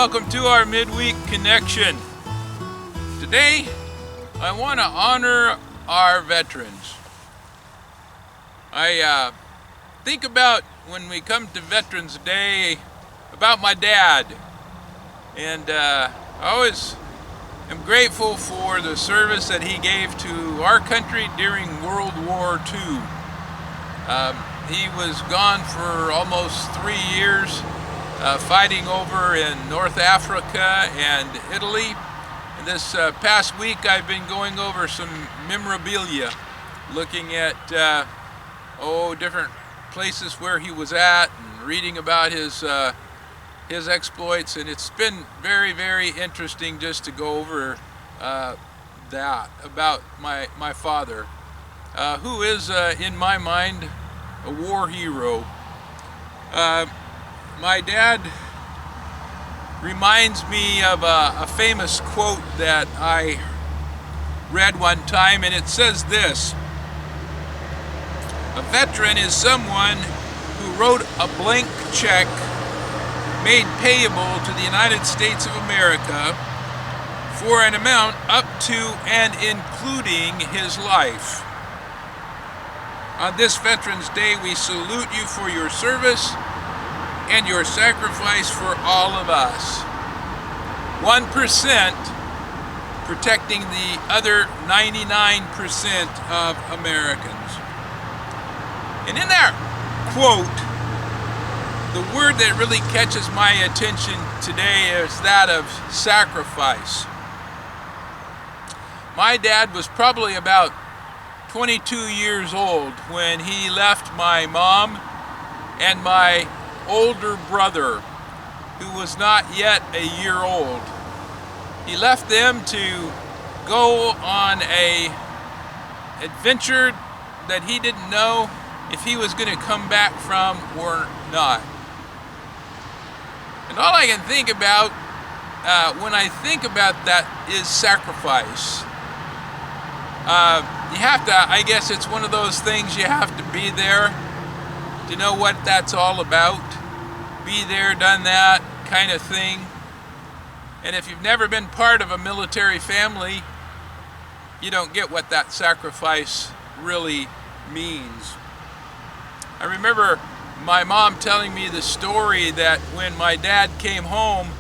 welcome to our Midweek Connection. Today, I want to honor our veterans. I think about when we come to Veterans Day about my dad, and I always am grateful for the service that he gave to our country during World War II. He was gone for almost 3 years, fighting over in North Africa and Italy. And this past week I've been going over some memorabilia, looking at different places where he was at and reading about his exploits, and it's been very, very interesting just to go over that about my father, who is in my mind a war hero. My dad reminds me of a famous quote that I read one time, and it says this: "A veteran is someone who wrote a blank check made payable to the United States of America for an amount up to and including his life. On this Veterans Day, we salute you for your service and your sacrifice for all of us. 1% protecting the other 99% of Americans." And in that quote, the word that really catches my attention today is that of sacrifice. My dad was probably about 22 years old when he left my mom and my older brother, who was not yet a year old. He left them to go on a adventure that he didn't know if he was going to come back from or not. And all I can think about when I think about that is sacrifice. You have to, I guess it's one of those things you have to be there to know what that's all about. Be there, done that kind of thing. And if you've never been part of a military family, you don't get what that sacrifice really means. I remember my mom telling me the story that when my dad came home,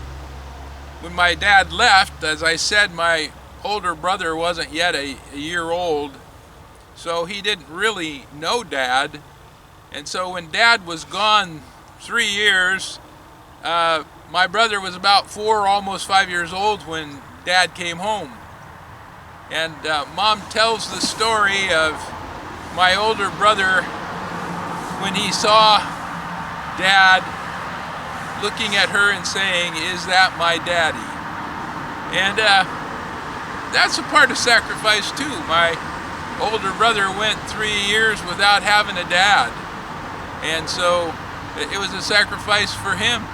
when my dad left, as I said, my older brother wasn't yet a year old, so he didn't really know Dad. And so when Dad was gone 3 years, my brother was about 4, almost 5 years old when Dad came home. And Mom tells the story of my older brother when he saw Dad looking at her and saying, "Is that my daddy?" And that's a part of sacrifice too. My older brother went 3 years without having a dad, and so it was a sacrifice for him.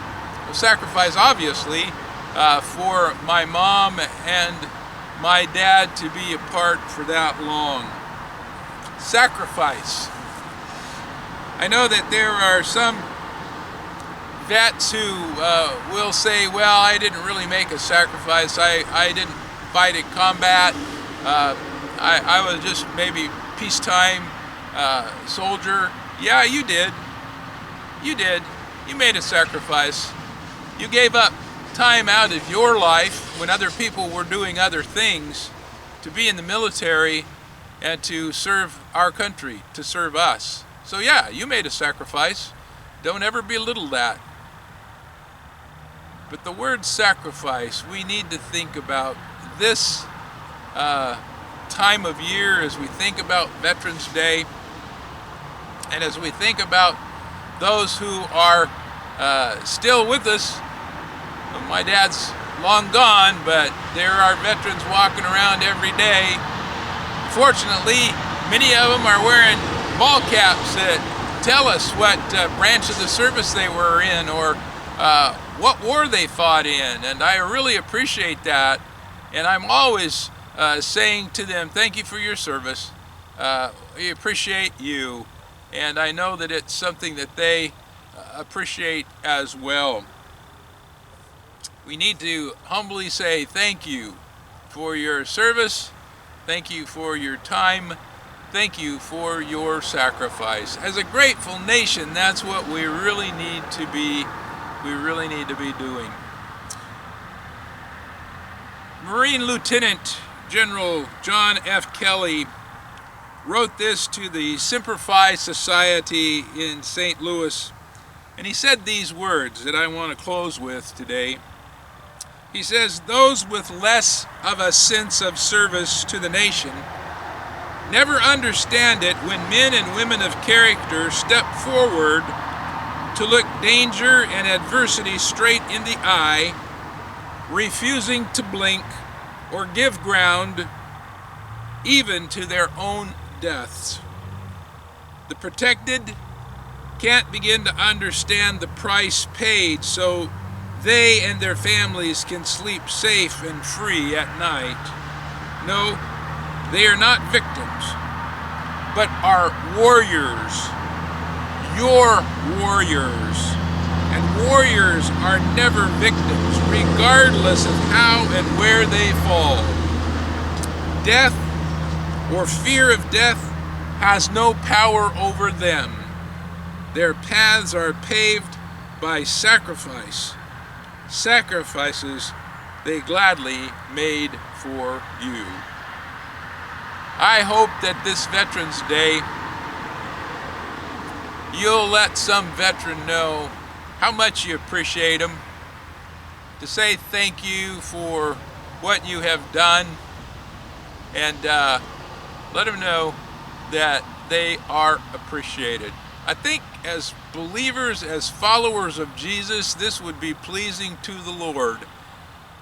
A sacrifice, obviously, for my mom and my dad to be apart for that long. Sacrifice. I know that there are some vets who will say, "Well, I didn't really make a sacrifice. I didn't fight in combat. I was just maybe peacetime soldier." Yeah, you did. You did. You made a sacrifice. You gave up time out of your life when other people were doing other things to be in the military and to serve our country, to serve us. So yeah, you made a sacrifice. Don't ever belittle that. But the word sacrifice, we need to think about this time of year as we think about Veterans Day, and as we think about those who are still with us. My dad's long gone, but there are veterans walking around every day. Fortunately, many of them are wearing ball caps that tell us what branch of the service they were in, or what war they fought in, and I really appreciate that. And I'm always saying to them, thank you for your service. We appreciate you, and I know that it's something that they appreciate as well. we need to humbly say thank you for your service. Thank you for your time. Thank you for your sacrifice. As a grateful nation, that's what we really need to be. We really need to be doing. Marine Lieutenant General John F. Kelly wrote this to the Semper Fi Society in St. Louis, and he said these words that I want to close with today. He says, "Those with less of a sense of service to the nation never understand it when men and women of character step forward to look danger and adversity straight in the eye, refusing to blink or give ground even to their own deaths. The protected can't begin to understand the price paid so they and their families can sleep safe and free at night. No, they are not victims, but are warriors. Your warriors. And warriors are never victims, regardless of how and where they fall. Death or fear of death has no power over them. Their paths are paved by sacrifice. Sacrifices they gladly made for you." I hope that this Veterans Day, you'll let some veteran know how much you appreciate them, to say thank you for what you have done, and let them know that they are appreciated. I think as believers, as followers of Jesus, this would be pleasing to the Lord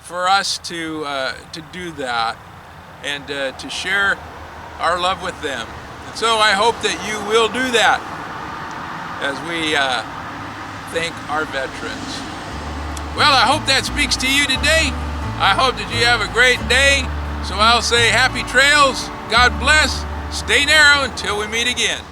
for us to do that and to share our love with them. And so I hope that you will do that as we thank our veterans. Well, I hope that speaks to you today. I hope that you have a great day. So I'll say happy trails, God bless, stay narrow until we meet again.